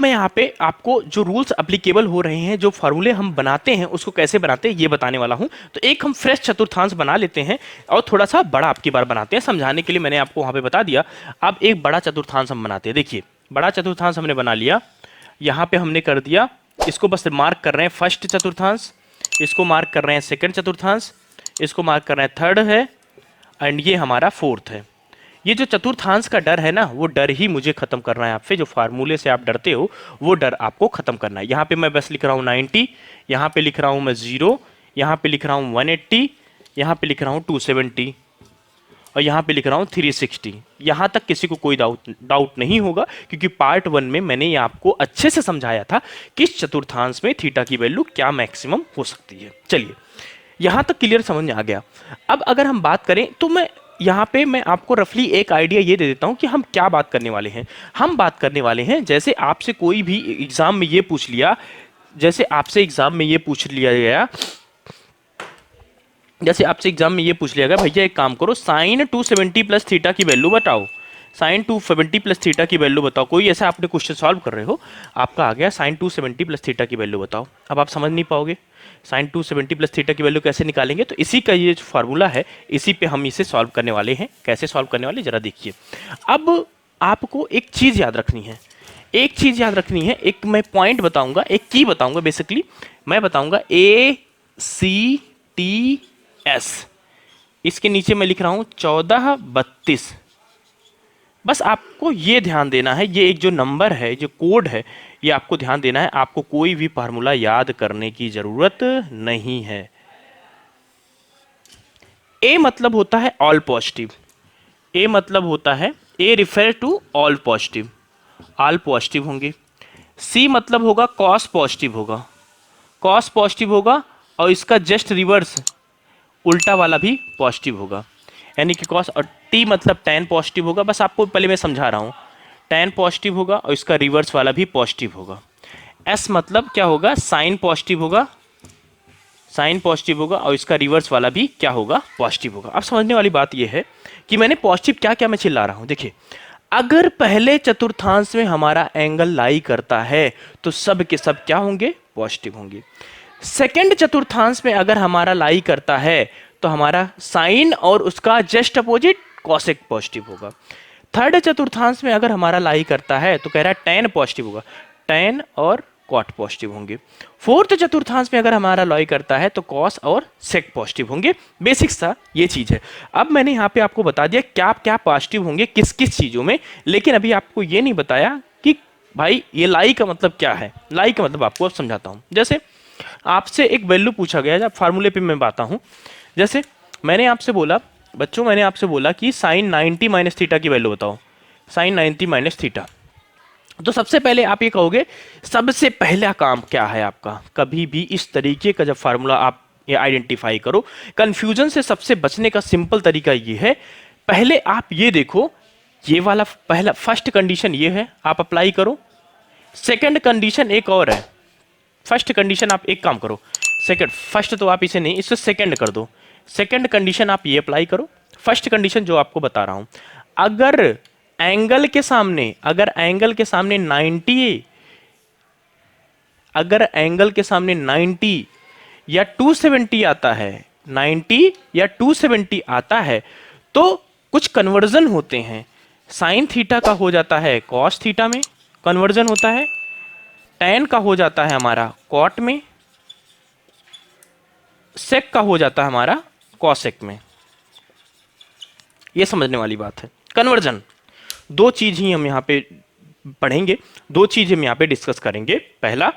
मैं यहाँ पे आपको जो रूल्स अप्लीकेबल हो रहे हैं, जो फार्मूले हम बनाते हैं उसको कैसे बनाते हैं ये बताने वाला हूँ। तो एक हम फ्रेश चतुर्थांश बना लेते हैं और थोड़ा सा बड़ा आपकी बार बनाते हैं, समझाने के लिए मैंने आपको वहाँ पे बता दिया। अब एक बड़ा चतुर्थांश हम बनाते हैं। देखिए बड़ा चतुर्थांश हमने बना लिया, यहाँ पे हमने कर दिया, इसको बस मार्क कर रहे हैं फर्स्ट चतुर्थांश, इसको मार्क कर रहे हैं सेकंड चतुर्थांश, इसको मार्क कर रहे हैं थर्ड है, एंड ये हमारा फोर्थ है। ये जो चतुर्थांश का डर है ना, वो डर ही मुझे खत्म करना है आपसे। जो फार्मूले से आप डरते हो वो डर आपको खत्म करना है। यहाँ पे मैं बस लिख रहा हूँ 90, यहाँ पे लिख रहा हूँ मैं 0, यहाँ पे लिख रहा हूँ 180, यहाँ पे लिख रहा हूँ 270 और यहाँ पे लिख रहा हूँ 360। यहाँ तक किसी को कोई डाउट नहीं होगा, क्योंकि पार्ट 1 में मैंने ये आपको अच्छे से समझाया था कि इस चतुर्थांश में थीटा की वैल्यू क्या मैक्सिमम हो सकती है। चलिए यहाँ तक क्लियर समझ में आ गया। अब अगर हम बात करें तो यहाँ पे मैं आपको रफली एक आइडिया ये दे देता हूँ कि हम क्या बात करने वाले हैं। हम बात करने वाले हैं, जैसे आपसे कोई भी एग्जाम में ये पूछ लिया, जैसे आपसे एग्जाम में ये पूछ लिया गया, जैसे आपसे एग्जाम में ये पूछ लिया गया भैया एक काम करो, साइन 270 प्लस थीटा की वैल्यू बताओ, साइन 270 प्लस थीटा की वैल्यू बताओ। कोई ऐसा आपने क्वेश्चन सॉल्व कर रहे हो, आपका आ गया साइन 270 प्लस थीटा की वैल्यू बताओ। अब आप समझ नहीं पाओगे साइन 270 प्लस थीटा की वैल्यू कैसे निकालेंगे, तो इसी का ये जो फार्मूला है इसी पे हम इसे सॉल्व करने वाले हैं। कैसे सॉल्व करने वाले जरा देखिए। अब आपको एक चीज़ याद रखनी है, एक चीज़ याद रखनी है, एक मैं पॉइंट बताऊंगा, एक की बताऊंगा, बेसिकली मैं बताऊंगा ACTS, इसके नीचे मैं लिख रहा हूँ 1432। बस आपको ये ध्यान देना है, ये एक जो नंबर है, जो कोड है, ये आपको ध्यान देना है। आपको कोई भी फार्मूला याद करने की जरूरत नहीं है। ए मतलब होता है ऑल पॉजिटिव, ए मतलब होता है, A refer to all positive, all positive होंगे। सी मतलब होगा कॉस पॉजिटिव होगा, कॉस पॉजिटिव होगा, और इसका जस्ट रिवर्स उल्टा वाला भी पॉजिटिव होगा, यानी कि कॉस। और टी मतलब टैन पॉजिटिव होगा, बस आपको पहले मैं समझा रहा हूँ, टैन पॉजिटिव होगा और इसका रिवर्स वाला भी पॉजिटिव होगा। एस मतलब क्या होगा, साइन पॉजिटिव होगा, साइन पॉजिटिव होगा और इसका रिवर्स वाला भी क्या होगा, पॉजिटिव होगा। अब समझने वाली बात यह है कि मैंने पॉजिटिव क्या क्या मैं चिल्ला रहा हूँ। देखिए अगर पहले चतुर्थांश में हमारा एंगल लाई करता है तो सब के सब क्या होंगे, पॉजिटिव होंगे। सेकंड चतुर्थांश में अगर हमारा लाई करता है तो हमारा साइन और उसका जस्ट अपोजिट कॉसेक पॉजिटिव होगा। थर्ड चतुर्थांश में अगर हमारा लाई करता है तो कह रहा है टैन पॉजिटिव होगा, टैन और कॉट पॉजिटिव होंगे। फोर्थ चतुर्थांश में अगर हमारा लाई करता है तो कॉस और सेक पॉजिटिव होंगे। बेसिक्स था ये चीज है। अब मैंने यहाँ पे आपको बता दिया क्या क्या पॉजिटिव होंगे किस किस चीजों में, लेकिन अभी आपको ये नहीं बताया कि भाई ये लाई का मतलब क्या है। लाई का मतलब आपको अब समझाता हूँ। जैसे आपसे एक वैल्यू पूछा गया, जब फार्मूले पे मैं बताता हूँ। जैसे मैंने आपसे बोला बच्चों, मैंने आपसे बोला कि साइन 90 माइनस थीटा की वैल्यू बताओ, साइन 90 माइनस थीटा। तो सबसे पहले आप ये कहोगे सबसे पहला काम क्या है आपका, कभी भी इस तरीके का जब फार्मूला आप ये आइडेंटिफाई करो, कंफ्यूजन से सबसे बचने का सिंपल तरीका ये है, पहले आप ये देखो, ये वाला पहला फर्स्ट कंडीशन ये है, आप अप्लाई करो। सेकंड कंडीशन एक और है, फर्स्ट कंडीशन आप एक काम करो, सेकंड, फर्स्ट तो आप इसे नहीं, इससे सेकंड कर दो। सेकंड कंडीशन आप ये अप्लाई करो। फर्स्ट कंडीशन जो आपको बता रहा हूं, अगर एंगल के सामने, अगर एंगल के सामने 90, अगर एंगल के सामने 90 या 270 आता है, 90 या 270 आता है, तो कुछ कन्वर्जन होते हैं। साइन थीटा का हो जाता है कॉस थीटा में कन्वर्जन होता है, टैन का हो जाता है हमारा कॉट में, सेक का हो जाता है हमारा कॉसेक में। ये समझने वाली बात है। कन्वर्जन दो चीज ही हम यहाँ पे पढ़ेंगे, दो चीज हम यहाँ पे डिस्कस करेंगे। पहला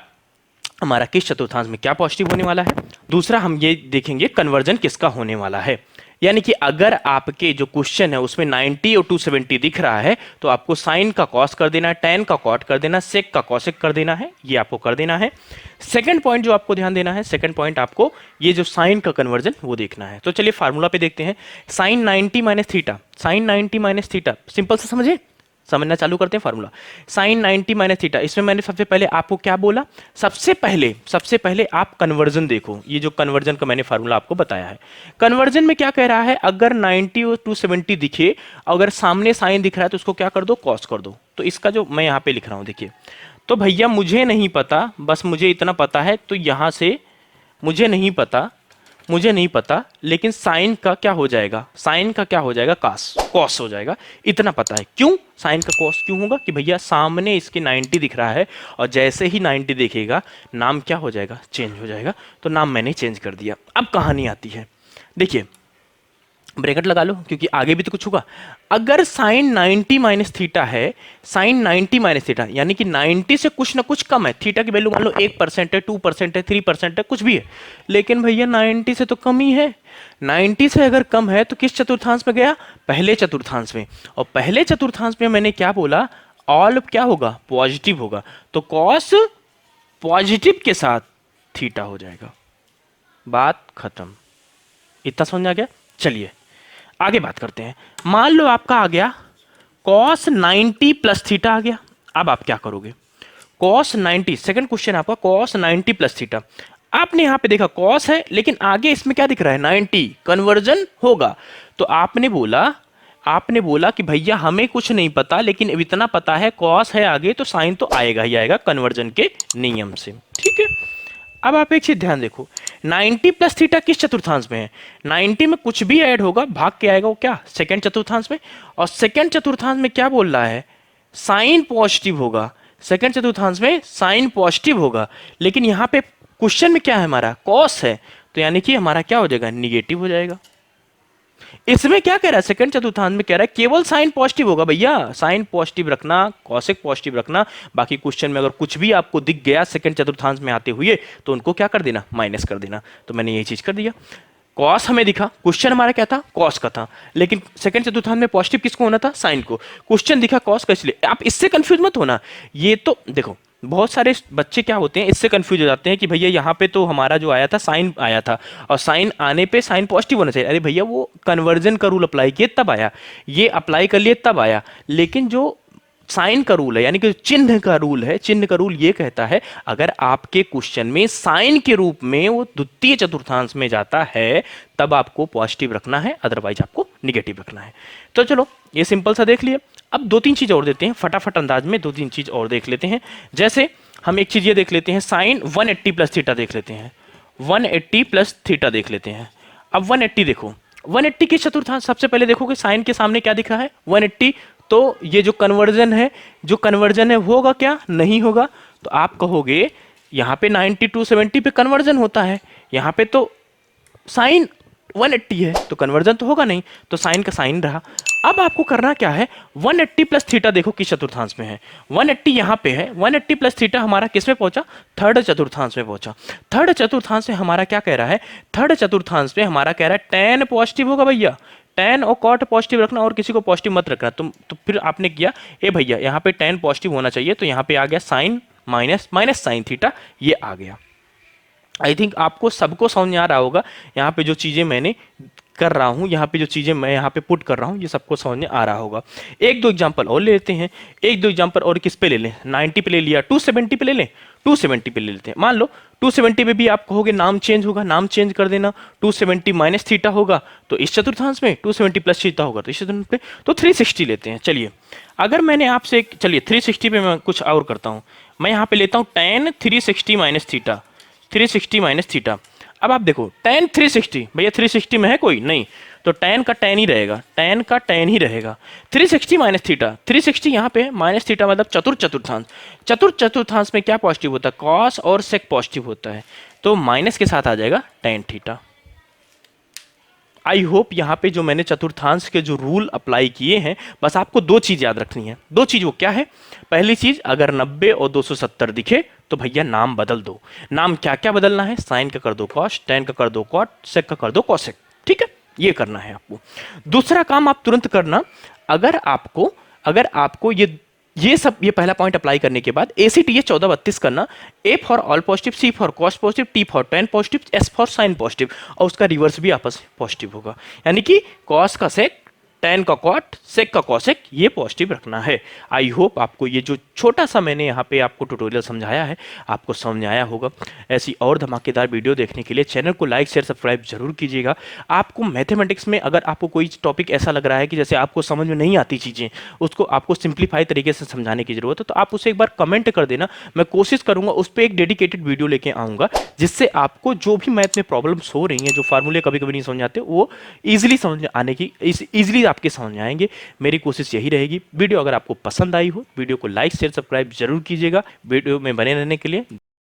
हमारा किस चतुर्थांश में क्या पॉजिटिव होने वाला है, दूसरा हम ये देखेंगे कन्वर्जन किसका होने वाला है। यानी कि अगर आपके जो क्वेश्चन है उसमें 90 और 270 दिख रहा है तो आपको साइन का कॉस कर देना है, टैन का कॉट कर देना, सेक का कॉसेक कर देना है, ये आपको कर देना है। सेकंड पॉइंट जो आपको ध्यान देना है, सेकंड पॉइंट आपको ये जो साइन का कन्वर्जन वो देखना है। तो चलिए फार्मूला पे देखते हैं। Sine 90 minus theta, sine 90 minus theta, simple से समझे, समझना चालू करते हैं फार्मूला। साइन 90 माइनस थीटा, इसमें मैंने सबसे पहले आपको क्या बोला, सबसे पहले आप कन्वर्जन देखो। ये जो कन्वर्जन का मैंने फार्मूला आपको बताया है, कन्वर्जन में क्या कह रहा है, अगर 90 और 270 दिखे, अगर सामने साइन दिख रहा है तो उसको क्या कर दो, कॉस कर दो। तो इसका जो मैं यहाँ पे लिख रहा हूँ देखिए, तो भैया मुझे नहीं पता, बस मुझे इतना पता है, तो यहाँ से मुझे नहीं पता, लेकिन साइन का क्या हो जाएगा, साइन का क्या हो जाएगा, कॉस हो जाएगा, इतना पता है। क्यों साइन का कॉस क्यों होगा कि भैया सामने इसके 90 दिख रहा है, और जैसे ही 90 देखेगा नाम क्या हो जाएगा, चेंज हो जाएगा। तो नाम मैंने चेंज कर दिया। अब कहानी आती है, देखिए ब्रैकेट लगा लो क्योंकि आगे भी तो कुछ होगा। अगर साइन 90 माइनस थीटा है, साइन 90 माइनस थीटा यानी कि 90 से कुछ ना कुछ कम है, थीटा की वैल्यू मान लो 1% है, 2% है, 3% है, कुछ भी है, लेकिन भैया 90 से तो कम ही है। 90 से अगर कम है तो किस चतुर्थांश में गया, पहले चतुर्थांश में, और पहले चतुर्थांश में मैंने क्या बोला, ऑल क्या होगा, पॉजिटिव होगा, तो कॉस पॉजिटिव के साथ थीटा हो जाएगा, बात खत्म। इतना समझ आ गया। चलिए आगे बात करते हैं। मान लो आपका आ गया cos 90 प्लस थीटा आ गया। अब आप क्या करोगे, cos 90, सेकंड क्वेश्चन आपका cos 90 प्लस थीटा। आपने यहां पे देखा cos है, लेकिन आगे इसमें क्या दिख रहा है, 90, कन्वर्जन होगा। तो आपने बोला कि भैया हमें कुछ नहीं पता, लेकिन इतना पता है cos है आगे, तो साइन तो आएगा ही आएगा कन्वर्जन के नियम से, ठीक है। अब आप एक चीज ध्यान देखो, 90 प्लस थीटा किस चतुर्थांश में है, 90 में कुछ भी ऐड होगा भाग के आएगा वो क्या, सेकंड चतुर्थांश में, और सेकंड चतुर्थांश में क्या बोल रहा है, साइन पॉजिटिव होगा, सेकंड चतुर्थांश में साइन पॉजिटिव होगा, लेकिन यहां पे क्वेश्चन में क्या है हमारा, कॉस है, तो यानी कि हमारा क्या हो जाएगा, निगेटिव हो जाएगा। इसमें क्या कह रहा है, सेकंड चतुर्थांश में कह रहा है केवल साइन पॉजिटिव होगा, भैया साइन पॉजिटिव रखना, कॉसेक पॉजिटिव रखना, बाकी क्वेश्चन में अगर कुछ भी आपको दिख गया सेकंड चतुर्थांश में आते हुए तो उनको क्या कर देना, माइनस कर देना। तो मैंने ये चीज कर दिया। कॉस हमें दिखा, क्वेश्चन हमारा क्या था, कॉस का था, लेकिन सेकंड चतुर्थांश में पॉजिटिव किसको होना था, साइन को, क्वेश्चन दिखा कॉस का, इसलिए आप इससे कंफ्यूज मत होना। ये तो देखो बहुत सारे बच्चे क्या होते हैं, इससे कंफ्यूज हो जाते हैं कि भैया यहाँ पे तो हमारा जो आया था साइन आया था, और साइन आने पे साइन पॉजिटिव होना चाहिए। अरे भैया वो कन्वर्जन का रूल अप्लाई किए तब आया, ये अप्लाई कर लिए तब आया, लेकिन जो साइन का रूल है यानी कि चिन्ह का रूल है, चिन्ह का रूल ये कहता है अगर आपके क्वेश्चन में साइन के रूप में वो द्वितीय चतुर्थांश में जाता है तब आपको पॉजिटिव रखना है, अदरवाइज आपको निगेटिव रखना है। तो चलो ये सिंपल सा देख लिए। अब दो तीन चीज और देते हैं फटाफट अंदाज में, दो तीन चीज और देख लेते हैं। जैसे हम एक चीज ये देख लेते हैं, साइन 180 प्लस थीटा देख लेते हैं, 180 प्लस थीटा देख लेते हैं। अब 180 देखो, 180 के चतुर्थांश, सबसे पहले देखोगे साइन के सामने क्या दिख रहा है, 180, तो ये जो कन्वर्जन है वो होगा क्या, नहीं होगा। तो आप कहोगे यहाँ पे 90 टू 70 पे कन्वर्जन होता है, यहाँ पे तो साइन 180 है तो कन्वर्जन तो होगा नहीं, तो साइन का साइन रहा। अब आपको करना क्या है, 180 प्लस थीटा देखो किस चतुर्थांश में है, 180 यहाँ पे है, 180 प्लस थीटा हमारा किस में पहुंचा, थर्ड चतुर्थांश में पहुंचा। थर्ड चतुर्थांश में हमारा क्या कह रहा है, थर्ड चतुर्थांश में हमारा कह रहा है टेन पॉजिटिव होगा भैया, टेन और कॉट पॉजिटिव रखना और किसी को पॉजिटिव मत रखना। तो फिर आपने किया ए भैया यहाँ पे टेन पॉजिटिव होना चाहिए, तो यहाँ पे आ गया साइन माइनस साइन थीटा, ये आ गया। आई थिंक आपको सबको समझ में आ रहा होगा, यहाँ पे जो चीज़ें मैंने कर रहा हूँ, यहाँ पे जो चीज़ें मैं यहाँ पे पुट कर रहा हूँ, ये सबको समझ में आ रहा होगा। एक दो एग्जांपल और ले लेते हैं, एक दो एग्जांपल और किस पे ले लें, 90 पे ले लिया, 270 पे ले लें, 270 पे ले लेते हैं। मान लो 270 पे भी आप कहोगे नाम चेंज होगा, नाम चेंज कर देना, 270 माइनस थीटा होगा तो इस चतुर्थांश में, 270 प्लस थीटा होगा तो इस चतुर्थांश पे, तो 360 लेते हैं। चलिए अगर मैंने आपसे, चलिए 360 पे मैं कुछ और करता हूँ, मैं यहाँ पे लेता हूँ tan 360 minus theta, 360 minus theta. अब आप देखो tan 360, भैया 360 में है कोई नहीं, तो tan का tan ही रहेगा, tan का tan ही रहेगा। 360 माइनस थीटा, 360 यहाँ पे माइनस थीटा मतलब चतुर्थांश, चतुर्थांश में क्या पॉजिटिव होता है, कॉस और सेक पॉजिटिव होता है, तो माइनस के साथ आ जाएगा tan थीटा। आई होप यहाँ पे जो मैंने चतुर्थांश के जो रूल अप्लाई किए हैं, बस आपको दो चीज याद रखनी है। दो चीज वो क्या है, पहली चीज अगर 90 और 270 दिखे तो भैया नाम बदल दो। नाम क्या क्या बदलना है, साइन का कर दो कॉस, टेन का कर दो कॉट, सेक का कर दो कॉसेक, ठीक है, ये करना है आपको। दूसरा काम आप तुरंत करना, अगर आपको ये पहला पॉइंट अप्लाई करने के बाद ACTA 1432 करना, A for all positive, C for cos positive, T for tan positive, S for sine positive, और उसका रिवर्स भी आपस में पॉजिटिव होगा, यानी कि कॉस का सेक tan का cot, sec का cosec, ये पॉजिटिव रखना है। आई होप आपको ये जो छोटा सा मैंने यहाँ पे आपको ट्यूटोरियल समझाया है आपको समझ आया होगा। ऐसी और धमाकेदार वीडियो देखने के लिए चैनल को लाइक शेयर सब्सक्राइब जरूर कीजिएगा। आपको मैथमेटिक्स में अगर आपको कोई टॉपिक ऐसा लग रहा है कि जैसे आपको समझ में नहीं आती चीज़ें, उसको आपको सिंप्लीफाई तरीके से समझाने की जरूरत है, तो आप उसे एक बार कमेंट कर देना। मैं कोशिश करूंगा उस पर एक डेडिकेटेड वीडियो लेके आऊँगा, जिससे आपको जो भी मैथ में प्रॉब्लम्स हो रही हैं, जो फार्मूले कभी कभी नहीं समझ आते, वो ईजिली समझ आने की ईजिली आपके समझ में आएंगे। मेरी कोशिश यही रहेगी। वीडियो अगर आपको पसंद आई हो, वीडियो को लाइक शेयर सब्सक्राइब जरूर कीजिएगा। वीडियो में बने रहने के लिए